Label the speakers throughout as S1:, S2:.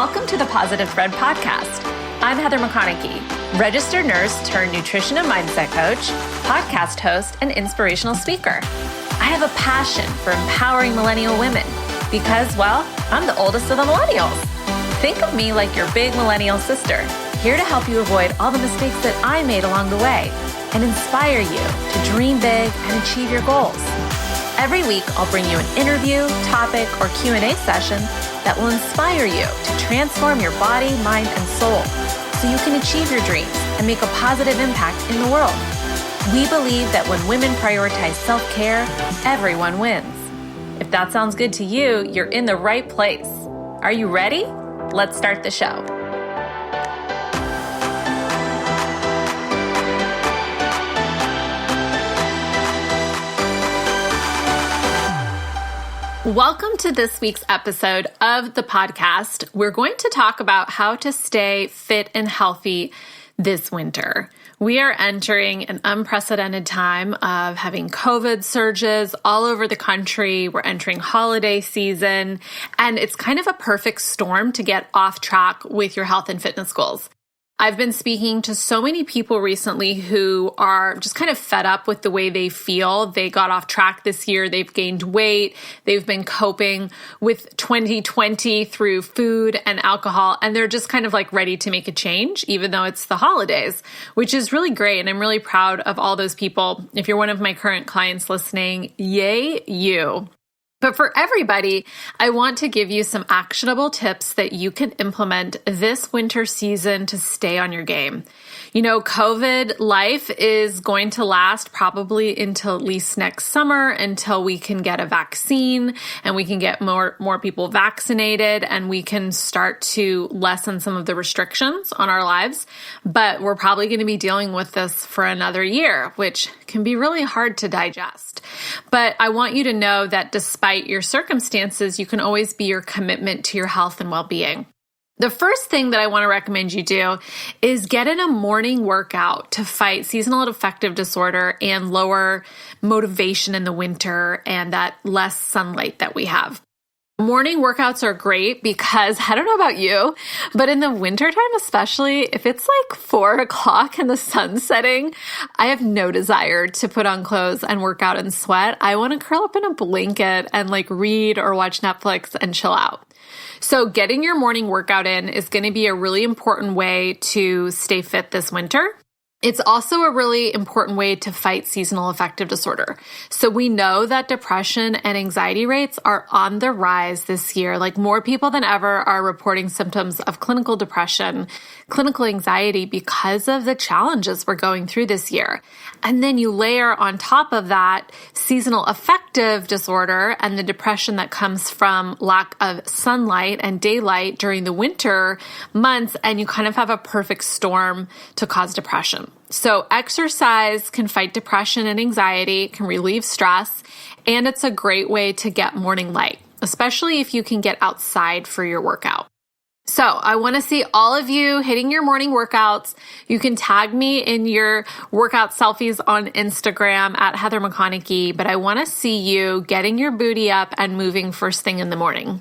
S1: Welcome to the Positive Thread podcast. I'm Heather McConaughey, registered nurse turned nutrition and mindset coach, podcast host, and inspirational speaker. I have a passion for empowering millennial women because, well, I'm the oldest of the millennials. Think of me like your big millennial sister, here to help you avoid all the mistakes that I made along the way and inspire you to dream big and achieve your goals. Every week, I'll bring you an interview, topic, or Q&A session that will inspire you to transform your body, mind, and soul so you can achieve your dreams and make a positive impact in the world. We believe that when women prioritize self-care, everyone wins. If that sounds good to you, you're in the right place. Are you ready? Let's start the show. Welcome to this week's episode of the podcast. We're going to talk about how to stay fit and healthy this winter. We are entering an unprecedented time of having COVID surges all over the country. We're entering holiday season, and it's kind of a perfect storm to get off track with your health and fitness goals. I've been speaking to so many people recently who are just kind of fed up with the way they feel. They got off track this year. They've gained weight. They've been coping with 2020 through food and alcohol, and they're just kind of like ready to make a change, even though it's the holidays, which is really great. And I'm really proud of all those people. If you're one of my current clients listening, yay, you. But for everybody, I want to give you some actionable tips that you can implement this winter season to stay on your game. You know, COVID life is going to last probably until at least next summer, until we can get a vaccine and we can get more people vaccinated and we can start to lessen some of the restrictions on our lives. But we're probably going to be dealing with this for another year, which can be really hard to digest. But I want you to know that despite your circumstances, you can always be your commitment to your health and well-being. The first thing that I want to recommend you do is get in a morning workout to fight seasonal affective disorder and lower motivation in the winter and that less sunlight that we have. Morning workouts are great because, I don't know about you, but in the wintertime, especially if it's like 4 o'clock and the sun's setting, I have no desire to put on clothes and work out and sweat. I want to curl up in a blanket and like read or watch Netflix and chill out. So getting your morning workout in is going to be a really important way to stay fit this winter. It's also a really important way to fight seasonal affective disorder. So we know that depression and anxiety rates are on the rise this year. Like more people than ever are reporting symptoms of clinical depression, clinical anxiety because of the challenges we're going through this year. And then you layer on top of that seasonal affective disorder and the depression that comes from lack of sunlight and daylight during the winter months, and you kind of have a perfect storm to cause depression. So exercise can fight depression and anxiety, can relieve stress, and it's a great way to get morning light, especially if you can get outside for your workout. So I want to see all of you hitting your morning workouts. You can tag me in your workout selfies on Instagram at Heather McConaughey, but I want to see you getting your booty up and moving first thing in the morning.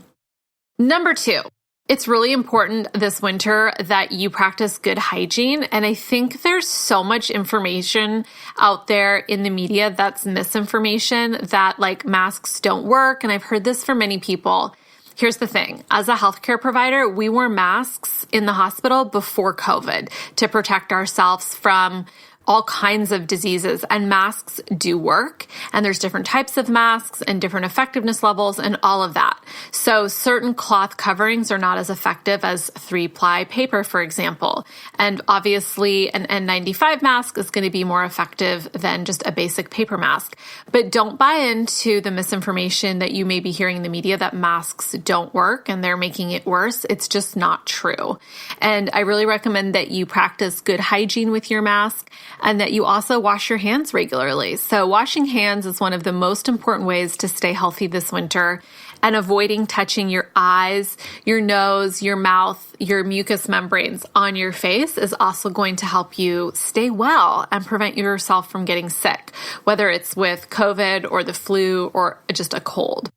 S1: Number 2. It's really important this winter that you practice good hygiene. And I think there's so much information out there in the media that's misinformation, that like masks don't work. And I've heard this from many people. Here's the thing. As a healthcare provider, we wore masks in the hospital before COVID to protect ourselves from all kinds of diseases, and masks do work, and there's different types of masks and different effectiveness levels and all of that. So certain cloth coverings are not as effective as 3-ply paper, for example. And obviously an N95 mask is going to be more effective than just a basic paper mask. But don't buy into the misinformation that you may be hearing in the media that masks don't work and they're making it worse. It's just not true. And I really recommend that you practice good hygiene with your mask, and that you also wash your hands regularly. So washing hands is one of the most important ways to stay healthy this winter, and avoiding touching your eyes, your nose, your mouth, your mucous membranes on your face is also going to help you stay well and prevent yourself from getting sick, whether it's with COVID or the flu or just a cold.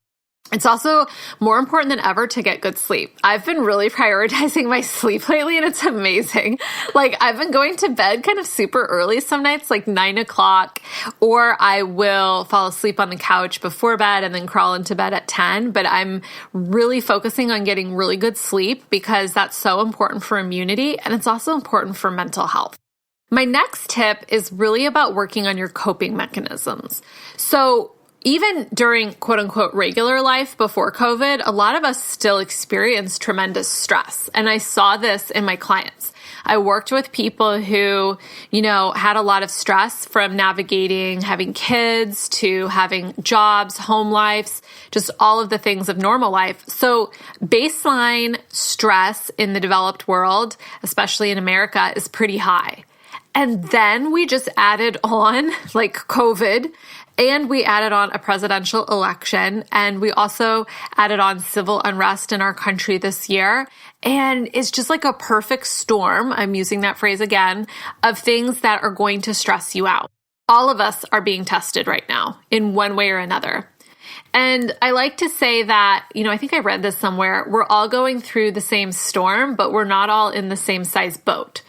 S1: It's also more important than ever to get good sleep. I've been really prioritizing my sleep lately, and it's amazing. Like, I've been going to bed kind of super early some nights, like 9 o'clock, or I will fall asleep on the couch before bed and then crawl into bed at 10. But I'm really focusing on getting really good sleep because that's so important for immunity, and it's also important for mental health. My next tip is really about working on your coping mechanisms. So even during quote unquote regular life before COVID, a lot of us still experience tremendous stress. And I saw this in my clients. I worked with people who, had a lot of stress from navigating having kids to having jobs, home lives, just all of the things of normal life. So baseline stress in the developed world, especially in America, is pretty high. And then we just added on like COVID, and we added on a presidential election, and we also added on civil unrest in our country this year. And it's just like a perfect storm, I'm using that phrase again, of things that are going to stress you out. All of us are being tested right now in one way or another. And I like to say that, I think I read this somewhere, we're all going through the same storm, but we're not all in the same size boat.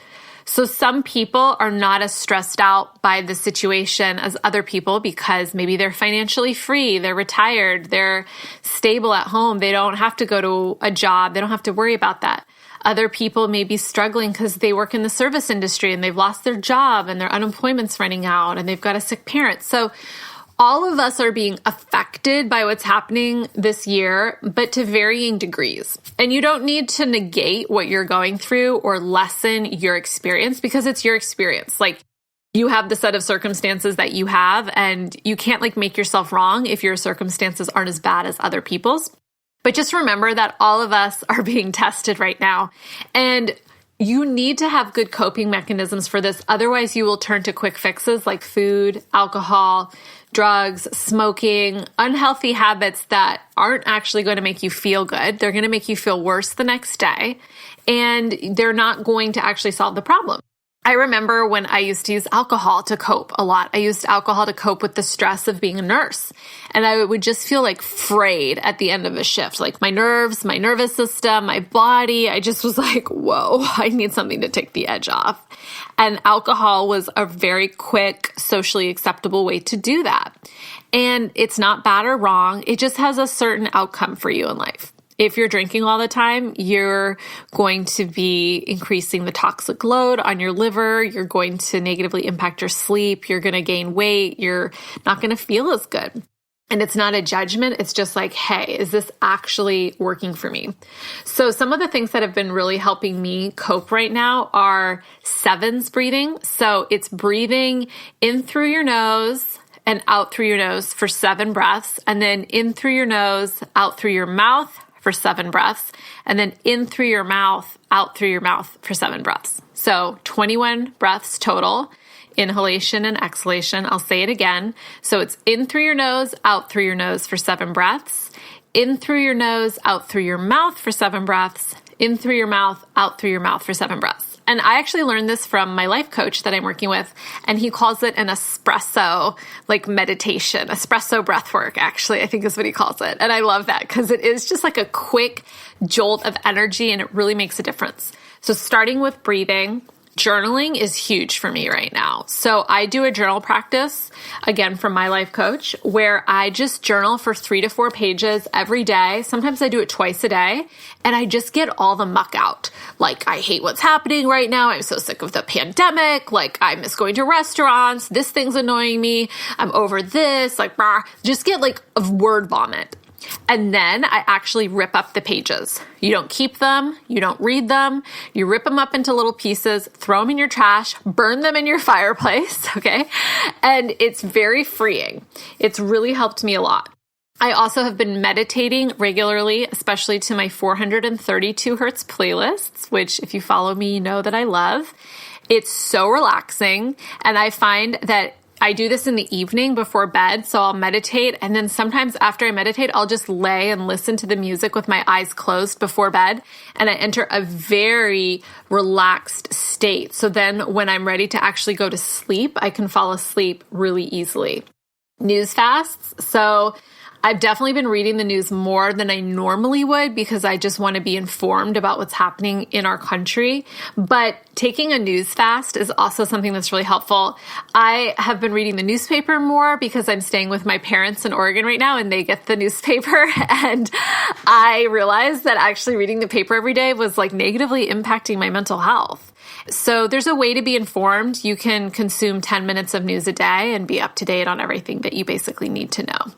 S1: So some people are not as stressed out by the situation as other people because maybe they're financially free, they're retired, they're stable at home, they don't have to go to a job, they don't have to worry about that. Other people may be struggling because they work in the service industry and they've lost their job and their unemployment's running out and they've got a sick parent. So all of us are being affected by what's happening this year, but to varying degrees. And you don't need to negate what you're going through or lessen your experience because it's your experience. Like, you have the set of circumstances that you have, and you can't make yourself wrong if your circumstances aren't as bad as other people's. But just remember that all of us are being tested right now. And you need to have good coping mechanisms for this. Otherwise, you will turn to quick fixes like food, alcohol, drugs, smoking, unhealthy habits that aren't actually going to make you feel good. They're going to make you feel worse the next day, and they're not going to actually solve the problem. I remember when I used to use alcohol to cope a lot. I used alcohol to cope with the stress of being a nurse. And I would just feel frayed at the end of a shift. Like my nerves, my nervous system, my body. I just was like, whoa, I need something to take the edge off. And alcohol was a very quick, socially acceptable way to do that. And it's not bad or wrong. It just has a certain outcome for you in life. If you're drinking all the time, you're going to be increasing the toxic load on your liver. You're going to negatively impact your sleep. You're going to gain weight. You're not going to feel as good. And it's not a judgment. It's just like, hey, is this actually working for me? So some of the things that have been really helping me cope right now are sevens breathing. So it's breathing in through your nose and out through your nose for 7 breaths, and then in through your nose, out through your mouth for 7 breaths, and then in through your mouth, out through your mouth for 7 breaths. So 21 breaths total, inhalation and exhalation. I'll say it again. So it's in through your nose, out through your nose for 7 breaths, in through your nose, out through your mouth for 7 breaths, in through your mouth, out through your mouth for 7 breaths. And I actually learned this from my life coach that I'm working with, and he calls it an espresso, meditation, espresso breath work, actually, I think is what he calls it. And I love that because it is just a quick jolt of energy, and it really makes a difference. So starting with breathing, journaling is huge for me right now. So I do a journal practice, again, from my life coach, where I just journal for 3 to 4 pages every day. Sometimes I do it twice a day, and I just get all the muck out. I hate what's happening right now. I'm so sick of the pandemic. I miss going to restaurants. This thing's annoying me. I'm over this. Just get a word vomit. And then I actually rip up the pages. You don't keep them. You don't read them. You rip them up into little pieces, throw them in your trash, burn them in your fireplace, okay? And it's very freeing. It's really helped me a lot. I also have been meditating regularly, especially to my 432 hertz playlists, which if you follow me, you know that I love. It's so relaxing. And I find that I do this in the evening before bed, so I'll meditate, and then sometimes after I meditate, I'll just lay and listen to the music with my eyes closed before bed, and I enter a very relaxed state. So then when I'm ready to actually go to sleep, I can fall asleep really easily. News fasts. So I've definitely been reading the news more than I normally would because I just want to be informed about what's happening in our country. But taking a news fast is also something that's really helpful. I have been reading the newspaper more because I'm staying with my parents in Oregon right now and they get the newspaper. And I realized that actually reading the paper every day was like negatively impacting my mental health. So there's a way to be informed. You can consume 10 minutes of news a day and be up to date on everything that you basically need to know.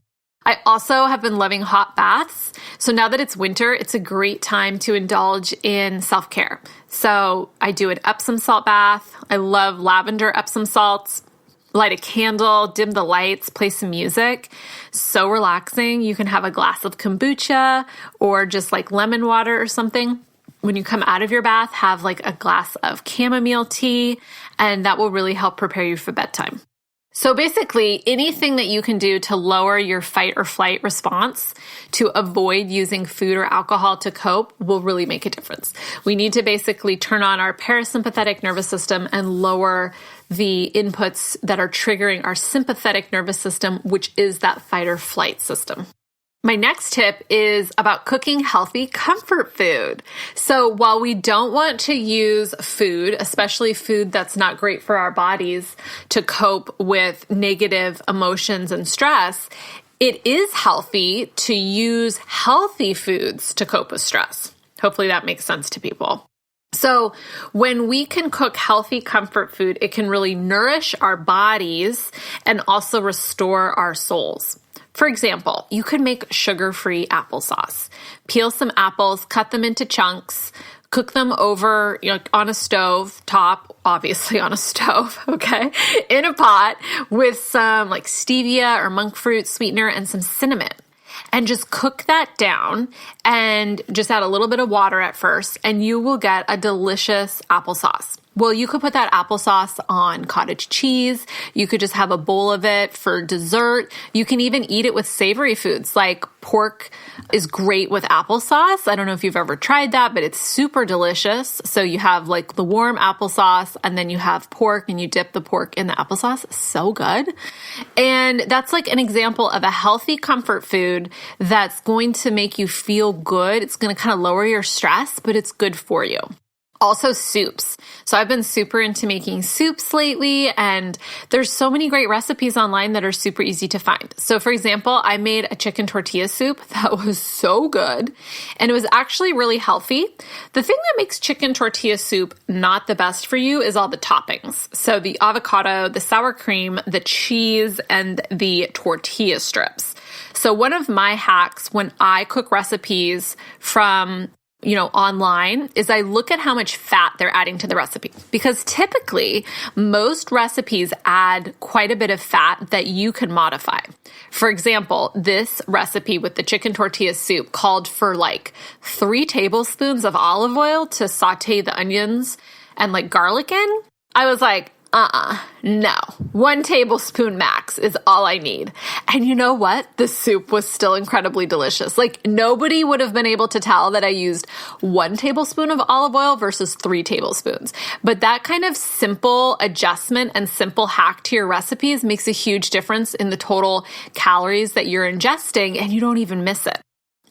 S1: I also have been loving hot baths. So now that it's winter, it's a great time to indulge in self-care. So I do an Epsom salt bath. I love lavender Epsom salts. Light a candle, dim the lights, play some music. So relaxing. You can have a glass of kombucha or just like lemon water or something. When you come out of your bath, have like a glass of chamomile tea, and that will really help prepare you for bedtime. So basically, anything that you can do to lower your fight or flight response to avoid using food or alcohol to cope will really make a difference. We need to basically turn on our parasympathetic nervous system and lower the inputs that are triggering our sympathetic nervous system, which is that fight or flight system. My next tip is about cooking healthy comfort food. So while we don't want to use food, especially food that's not great for our bodies, to cope with negative emotions and stress, it is healthy to use healthy foods to cope with stress. Hopefully that makes sense to people. So when we can cook healthy comfort food, it can really nourish our bodies and also restore our souls. For example, you could make sugar-free applesauce. Peel some apples, cut them into chunks, cook them over, on a stove top, obviously on a stove, okay, in a pot with some like stevia or monk fruit sweetener and some cinnamon. And just cook that down and just add a little bit of water at first, and you will get a delicious applesauce. Well, you could put that applesauce on cottage cheese. You could just have a bowl of it for dessert. You can even eat it with savory foods like pork is great with applesauce. I don't know if you've ever tried that, but it's super delicious. So you have like the warm applesauce and then you have pork and you dip the pork in the applesauce. So good. And that's like an example of a healthy comfort food that's going to make you feel good. It's going to kind of lower your stress, but it's good for you. Also soups. So I've been super into making soups lately, and there's so many great recipes online that are super easy to find. So for example, I made a chicken tortilla soup that was so good, and it was actually really healthy. The thing that makes chicken tortilla soup not the best for you is all the toppings. So the avocado, the sour cream, the cheese, and the tortilla strips. So one of my hacks when I cook recipes from online is I look at how much fat they're adding to the recipe, because typically most recipes add quite a bit of fat that you can modify. For example, this recipe with the chicken tortilla soup called for like 3 tablespoons of olive oil to saute the onions and like garlic in. I was like, no. 1 tablespoon max is all I need. And you know what? The soup was still incredibly delicious. Like nobody would have been able to tell that I used 1 tablespoon of olive oil versus 3 tablespoons. But that kind of simple adjustment and simple hack to your recipes makes a huge difference in the total calories that you're ingesting, and you don't even miss it.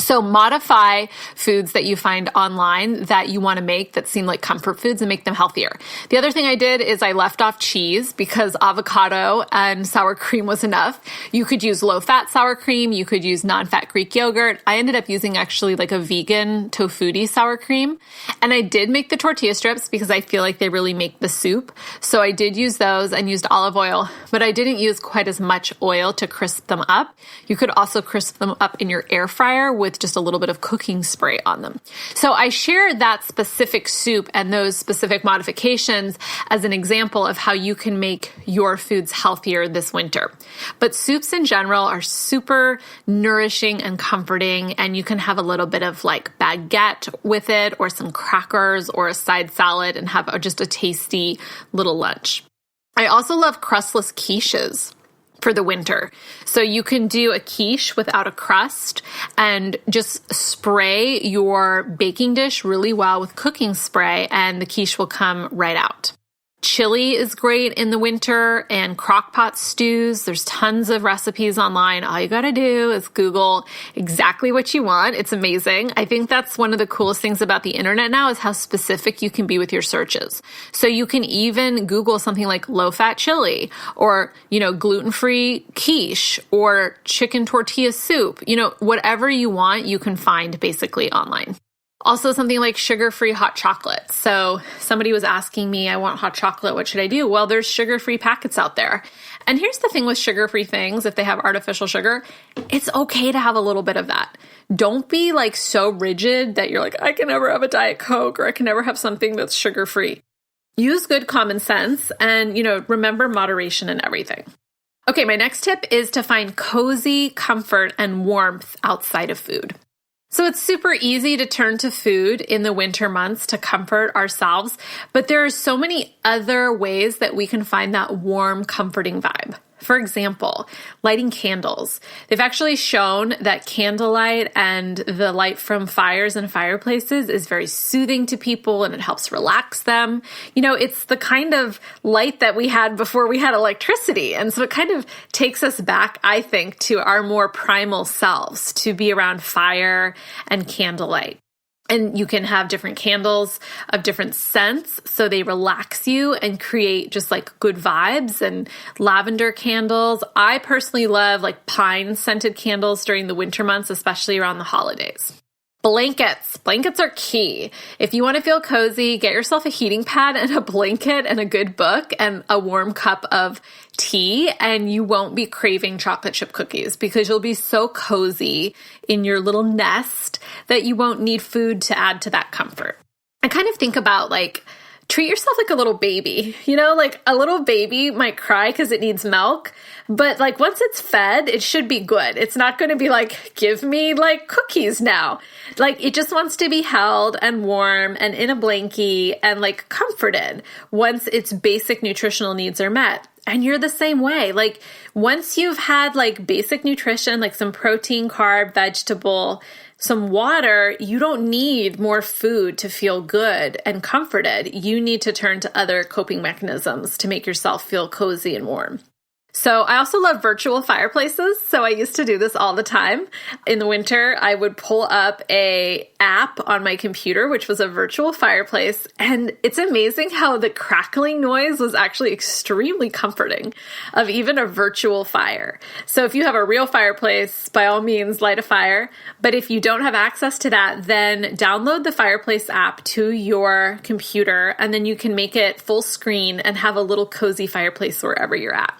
S1: So modify foods that you find online that you want to make that seem like comfort foods and make them healthier. The other thing I did is I left off cheese because avocado and sour cream was enough. You could use low-fat sour cream. You could use non-fat Greek yogurt. I ended up using actually like a vegan tofutti sour cream. And I did make the tortilla strips because I feel like they really make the soup. So I did use those and used olive oil, but I didn't use quite as much oil to crisp them up. You could also crisp them up in your air fryer with just a little bit of cooking spray on them. So I shared that specific soup and those specific modifications as an example of how you can make your foods healthier this winter. But soups in general are super nourishing and comforting, and you can have a little bit of like baguette with it or some crackers or a side salad and have just a tasty little lunch. I also love crustless quiches for the winter. So you can do a quiche without a crust and just spray your baking dish really well with cooking spray, and the quiche will come right out. Chili is great in the winter, and crockpot stews. There's tons of recipes online. All you got to do is Google exactly what you want. It's amazing. I think that's one of the coolest things about the internet now is how specific you can be with your searches. So you can even Google something like low-fat chili or, gluten-free quiche or chicken tortilla soup. Whatever you want, you can find basically online. Also, something like sugar-free hot chocolate. So somebody was asking me, I want hot chocolate. What should I do? Well, there's sugar-free packets out there. And here's the thing with sugar-free things, if they have artificial sugar, it's okay to have a little bit of that. Don't be so rigid that you're like, I can never have a Diet Coke or I can never have something that's sugar-free. Use good common sense and, remember moderation in everything. Okay, my next tip is to find cozy comfort and warmth outside of food. So it's super easy to turn to food in the winter months to comfort ourselves, but there are so many other ways that we can find that warm, comforting vibe. For example, lighting candles. They've actually shown that candlelight and the light from fires and fireplaces is very soothing to people and it helps relax them. It's the kind of light that we had before we had electricity. And so it kind of takes us back, I think, to our more primal selves to be around fire and candlelight. And you can have different candles of different scents, so they relax you and create just good vibes. And lavender candles. I personally love pine scented candles during the winter months, especially around the holidays. Blankets. Blankets are key. If you want to feel cozy, get yourself a heating pad and a blanket and a good book and a warm cup of tea, and you won't be craving chocolate chip cookies because you'll be so cozy in your little nest that you won't need food to add to that comfort. I kind of think about treat yourself like a little baby. A little baby might cry because it needs milk, but once it's fed, it should be good. It's not going to be give me cookies now. It just wants to be held and warm and in a blankie and comforted once its basic nutritional needs are met. And you're the same way. Once you've had basic nutrition, some protein, carb, vegetable, some water, you don't need more food to feel good and comforted. You need to turn to other coping mechanisms to make yourself feel cozy and warm. So I also love virtual fireplaces. So I used to do this all the time. In the winter, I would pull up a app on my computer, which was a virtual fireplace. And it's amazing how the crackling noise was actually extremely comforting of even a virtual fire. So if you have a real fireplace, by all means, light a fire. But if you don't have access to that, then download the fireplace app to your computer, and then you can make it full screen and have a little cozy fireplace wherever you're at.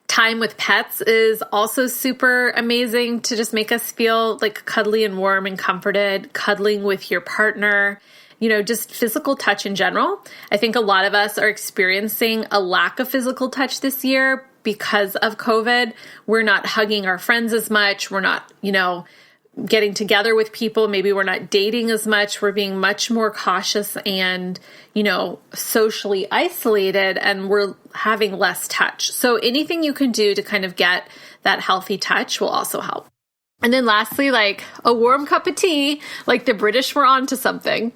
S1: Time with pets is also super amazing to just make us feel cuddly and warm and comforted. Cuddling with your partner, just physical touch in general. I think a lot of us are experiencing a lack of physical touch this year because of COVID. We're not hugging our friends as much. We're not, getting together with people. Maybe we're not dating as much. We're being much more cautious and, socially isolated, and we're having less touch. So anything you can do to kind of get that healthy touch will also help. And then lastly, a warm cup of tea, the British were onto something.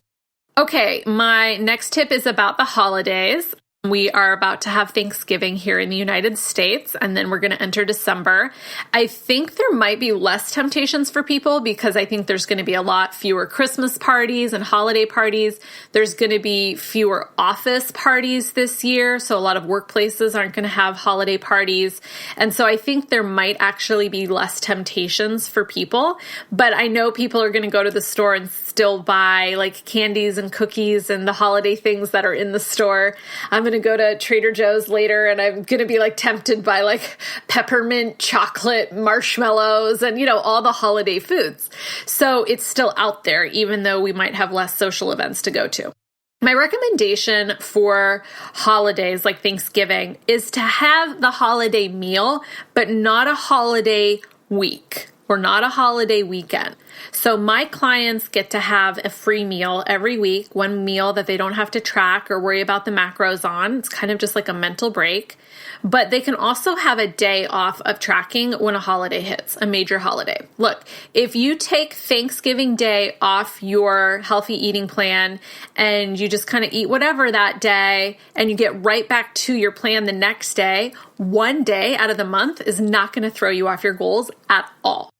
S1: Okay, my next tip is about the holidays. We are about to have Thanksgiving here in the United States, and then we're going to enter December. I think there might be less temptations for people because I think there's going to be a lot fewer Christmas parties and holiday parties. There's going to be fewer office parties this year, so a lot of workplaces aren't going to have holiday parties. And so I think there might actually be less temptations for people, but I know people are going to go to the store and still buy candies and cookies and the holiday things that are in the store. I'm going to go to Trader Joe's later and I'm going to be tempted by peppermint chocolate marshmallows and, all the holiday foods. So it's still out there, even though we might have less social events to go to. My recommendation for holidays like Thanksgiving is to have the holiday meal, but not a holiday week or not a holiday weekend. So my clients get to have a free meal every week, one meal that they don't have to track or worry about the macros on. It's kind of just like a mental break. But they can also have a day off of tracking when a holiday hits, a major holiday. Look, if you take Thanksgiving Day off your healthy eating plan and you just kind of eat whatever that day and you get right back to your plan the next day, one day out of the month is not going to throw you off your goals at all.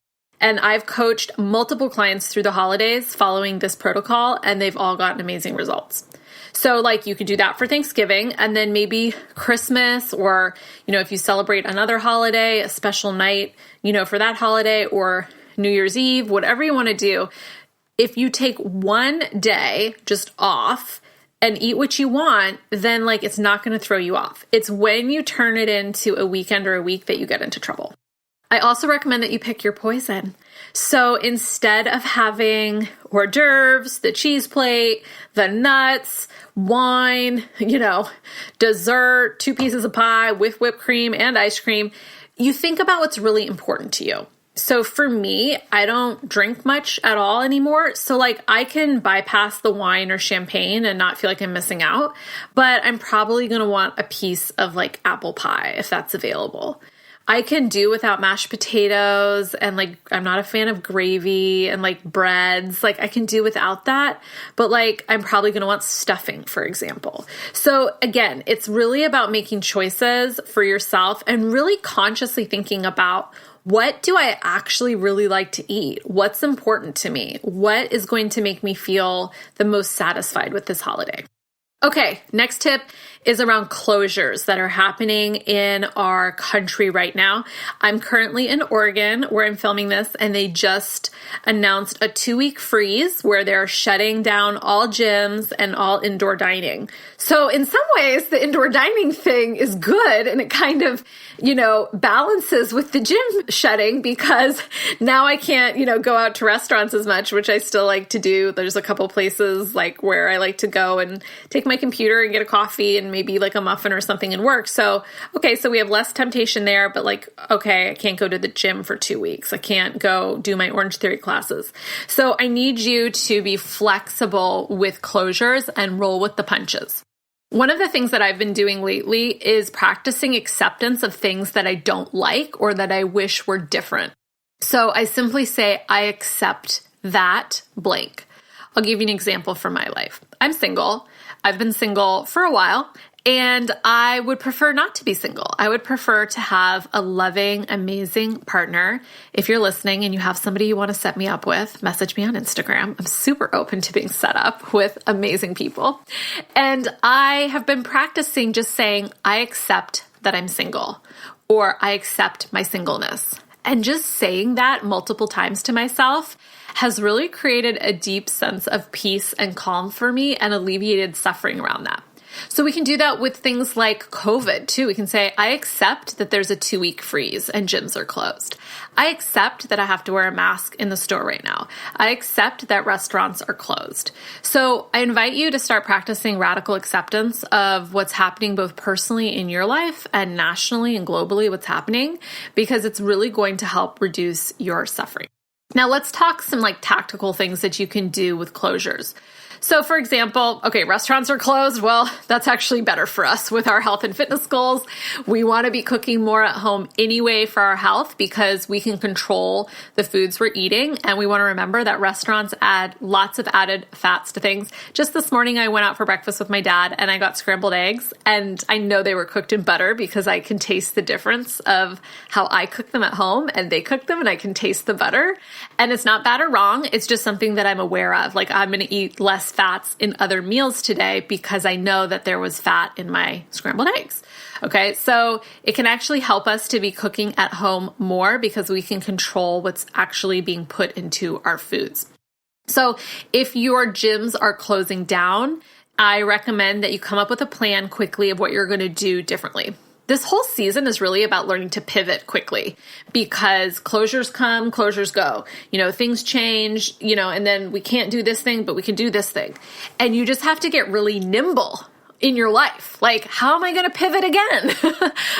S1: And I've coached multiple clients through the holidays following this protocol, and they've all gotten amazing results. So like you could do that for Thanksgiving, and then maybe Christmas, or, if you celebrate another holiday, a special night, for that holiday, or New Year's Eve, whatever you want to do. If you take one day just off and eat what you want, then it's not going to throw you off. It's when you turn it into a weekend or a week that you get into trouble. I also recommend that you pick your poison. So instead of having hors d'oeuvres, the cheese plate, the nuts, wine, dessert, 2 pieces of pie with whipped cream and ice cream, you think about what's really important to you. So for me, I don't drink much at all anymore. So I can bypass the wine or champagne and not feel like I'm missing out, but I'm probably going to want a piece of apple pie if that's available. I can do without mashed potatoes, and I'm not a fan of gravy and breads. I can do without that, but I'm probably going to want stuffing, for example. So again, it's really about making choices for yourself and really consciously thinking about, what do I actually really like to eat? What's important to me? What is going to make me feel the most satisfied with this holiday? Okay, next tip is around closures that are happening in our country right now. I'm currently in Oregon where I'm filming this, and they just announced a 2-week freeze where they're shutting down all gyms and all indoor dining. So in some ways, the indoor dining thing is good, and it kind of, balances with the gym shutting, because now I can't, go out to restaurants as much, which I still like to do. There's a couple places where I like to go and take my computer and get a coffee and maybe a muffin or something and work. So, okay, so we have less temptation there, but okay, I can't go to the gym for 2 weeks. I can't go do my Orange Theory classes. So I need you to be flexible with closures and roll with the punches. One of the things that I've been doing lately is practicing acceptance of things that I don't like or that I wish were different. So I simply say, I accept that blank. I'll give you an example from my life. I'm single. I've been single for a while, and I would prefer not to be single. I would prefer to have a loving, amazing partner. If you're listening and you have somebody you want to set me up with, message me on Instagram. I'm super open to being set up with amazing people. And I have been practicing just saying, I accept that I'm single, or I accept my singleness. And just saying that multiple times to myself has really created a deep sense of peace and calm for me and alleviated suffering around that. So we can do that with things like COVID too. We can say, I accept that there's a 2-week freeze and gyms are closed. I accept that I have to wear a mask in the store right now. I accept that restaurants are closed. So I invite you to start practicing radical acceptance of what's happening both personally in your life and nationally and globally what's happening, because it's really going to help reduce your suffering. Now let's talk some tactical things that you can do with closures. So for example, okay, restaurants are closed. Well, that's actually better for us with our health and fitness goals. We want to be cooking more at home anyway for our health, because we can control the foods we're eating. And we want to remember that restaurants add lots of added fats to things. Just this morning, I went out for breakfast with my dad and I got scrambled eggs, and I know they were cooked in butter because I can taste the difference of how I cook them at home and they cook them, and I can taste the butter. And it's not bad or wrong. It's just something that I'm aware of. I'm going to eat less fats in other meals today because I know that there was fat in my scrambled eggs. Okay, so it can actually help us to be cooking at home more because we can control what's actually being put into our foods. So if your gyms are closing down, I recommend that you come up with a plan quickly of what you're going to do differently. This whole season is really about learning to pivot quickly because closures come, closures go. Things change, and then we can't do this thing, but we can do this thing. And you just have to get really nimble in your life. Like, how am I going to pivot again?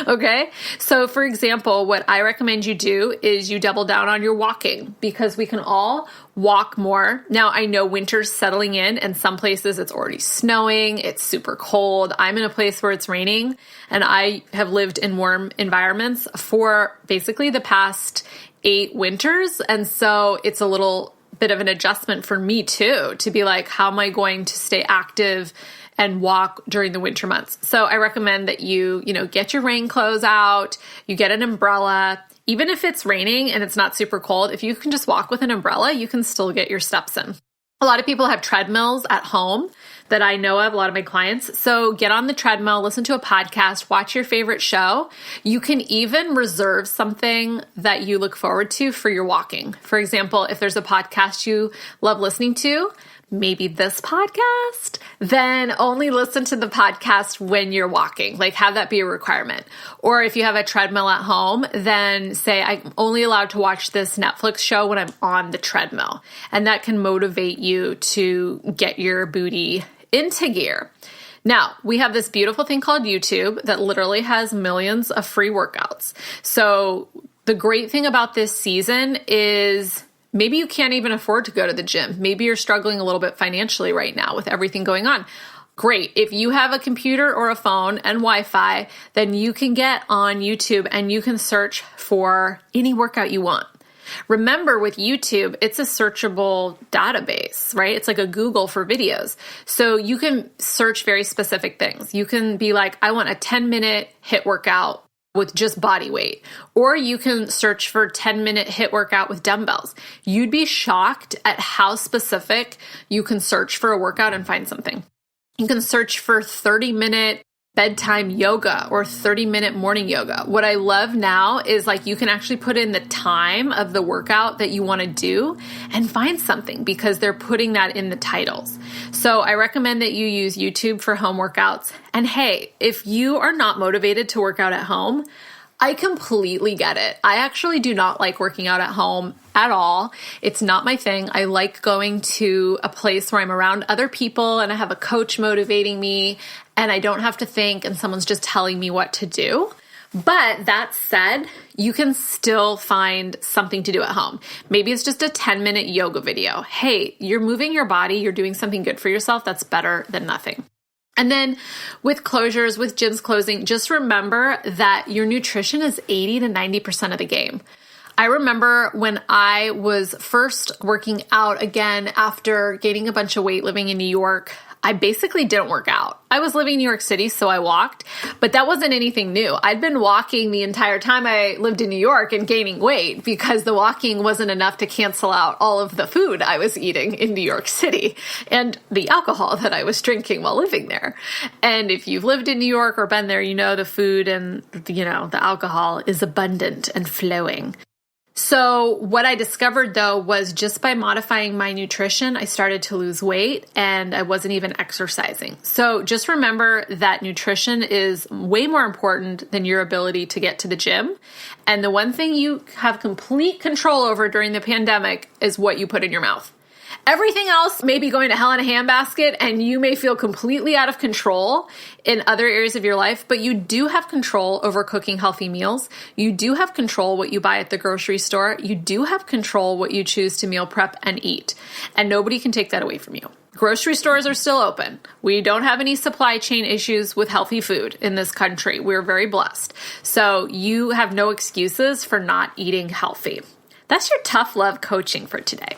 S1: Okay. So for example, what I recommend you do is you double down on your walking, because we can all walk more. Now, I know winter's settling in and some places it's already snowing. It's super cold. I'm in a place where it's raining, and I have lived in warm environments for basically the past 8 winters. And so it's a little bit of an adjustment for me too, to be like, how am I going to stay active and walk during the winter months? So I recommend that you get your rain clothes out, you get an umbrella. Even if it's raining and it's not super cold, if you can just walk with an umbrella, you can still get your steps in. A lot of people have treadmills at home that I know of, a lot of my clients. So get on the treadmill, listen to a podcast, watch your favorite show. You can even reserve something that you look forward to for your walking. For example, if there's a podcast you love listening to, maybe this podcast, then only listen to the podcast when you're walking. Like, have that be a requirement. Or if you have a treadmill at home, then say, I'm only allowed to watch this Netflix show when I'm on the treadmill. And that can motivate you to get your booty into gear. Now, we have this beautiful thing called YouTube that literally has millions of free workouts. So the great thing about this season is maybe you can't even afford to go to the gym. Maybe you're struggling a little bit financially right now with everything going on. Great. If you have a computer or a phone and Wi-Fi, then you can get on YouTube and you can search for any workout you want. Remember, with YouTube, it's a searchable database, right? It's like a Google for videos. So you can search very specific things. You can be like, I want a 10-minute HIIT workout with just body weight, or you can search for 10-minute HIIT workout with dumbbells. You'd be shocked at how specific you can search for a workout and find something. You can search for 30-minute bedtime yoga or 30-minute morning yoga. What I love now is like you can actually put in the time of the workout that you want to do and find something, because they're putting that in the titles. So I recommend that you use YouTube for home workouts. And hey, if you are not motivated to work out at home, I completely get it. I actually do not like working out at home at all. It's not my thing. I like going to a place where I'm around other people and I have a coach motivating me and I don't have to think and someone's just telling me what to do. But that said, you can still find something to do at home. Maybe it's just a 10-minute yoga video. Hey, you're moving your body, you're doing something good for yourself. That's better than nothing. And then with closures, with gyms closing, just remember that your nutrition is 80 to 90% of the game. I remember when I was first working out again after gaining a bunch of weight living in New York, I basically didn't work out. I was living in New York City, so I walked, but that wasn't anything new. I'd been walking the entire time I lived in New York and gaining weight because the walking wasn't enough to cancel out all of the food I was eating in New York City and the alcohol that I was drinking while living there. And if you've lived in New York or been there, you know the food and, the alcohol is abundant and flowing. So what I discovered though was just by modifying my nutrition, I started to lose weight and I wasn't even exercising. So just remember that nutrition is way more important than your ability to get to the gym. And the one thing you have complete control over during the pandemic is what you put in your mouth. Everything else may be going to hell in a handbasket and you may feel completely out of control in other areas of your life, but you do have control over cooking healthy meals. You do have control what you buy at the grocery store. You do have control what you choose to meal prep and eat. And nobody can take that away from you. Grocery stores are still open. We don't have any supply chain issues with healthy food in this country. We're very blessed. So you have no excuses for not eating healthy. That's your tough love coaching for today.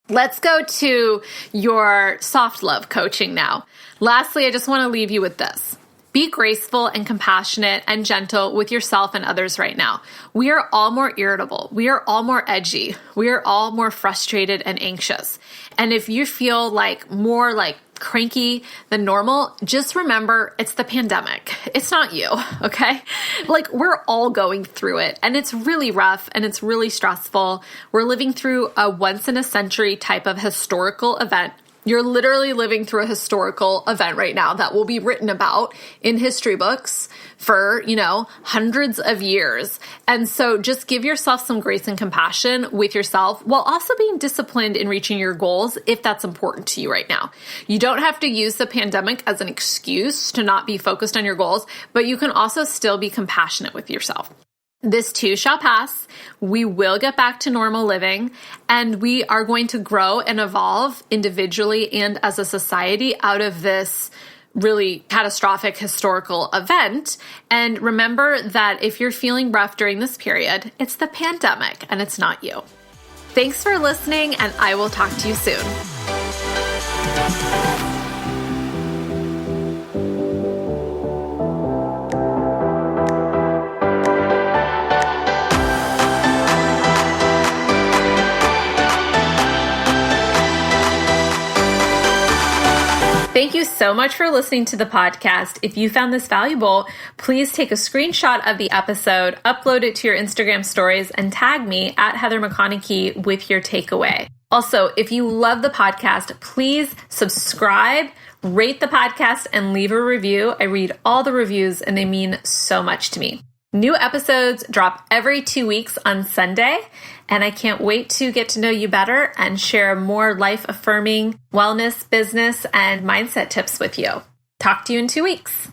S1: Let's go to your soft love coaching now. Lastly, I just want to leave you with this. Be graceful and compassionate and gentle with yourself and others right now. We are all more irritable. We are all more edgy. We are all more frustrated and anxious. And if you feel more cranky than normal, just remember it's the pandemic. It's not you, okay? We're all going through it and it's really rough and it's really stressful. We're living through a once in a century type of historical event. You're literally living through a historical event right now that will be written about in history books for, hundreds of years. And so just give yourself some grace and compassion with yourself while also being disciplined in reaching your goals if that's important to you right now. You don't have to use the pandemic as an excuse to not be focused on your goals, but you can also still be compassionate with yourself. This too shall pass. We will get back to normal living, and we are going to grow and evolve individually and as a society out of this really catastrophic historical event. And remember that if you're feeling rough during this period, it's the pandemic and it's not you. Thanks for listening, and I will talk to you soon. Thank you so much for listening to the podcast. If you found this valuable, please take a screenshot of the episode, upload it to your Instagram stories, and tag me at Heather McConaughey with your takeaway. Also, if you love the podcast, please subscribe, rate the podcast, and leave a review. I read all the reviews and they mean so much to me. New episodes drop every 2 weeks on Sunday, and I can't wait to get to know you better and share more life-affirming wellness, business, and mindset tips with you. Talk to you in 2 weeks.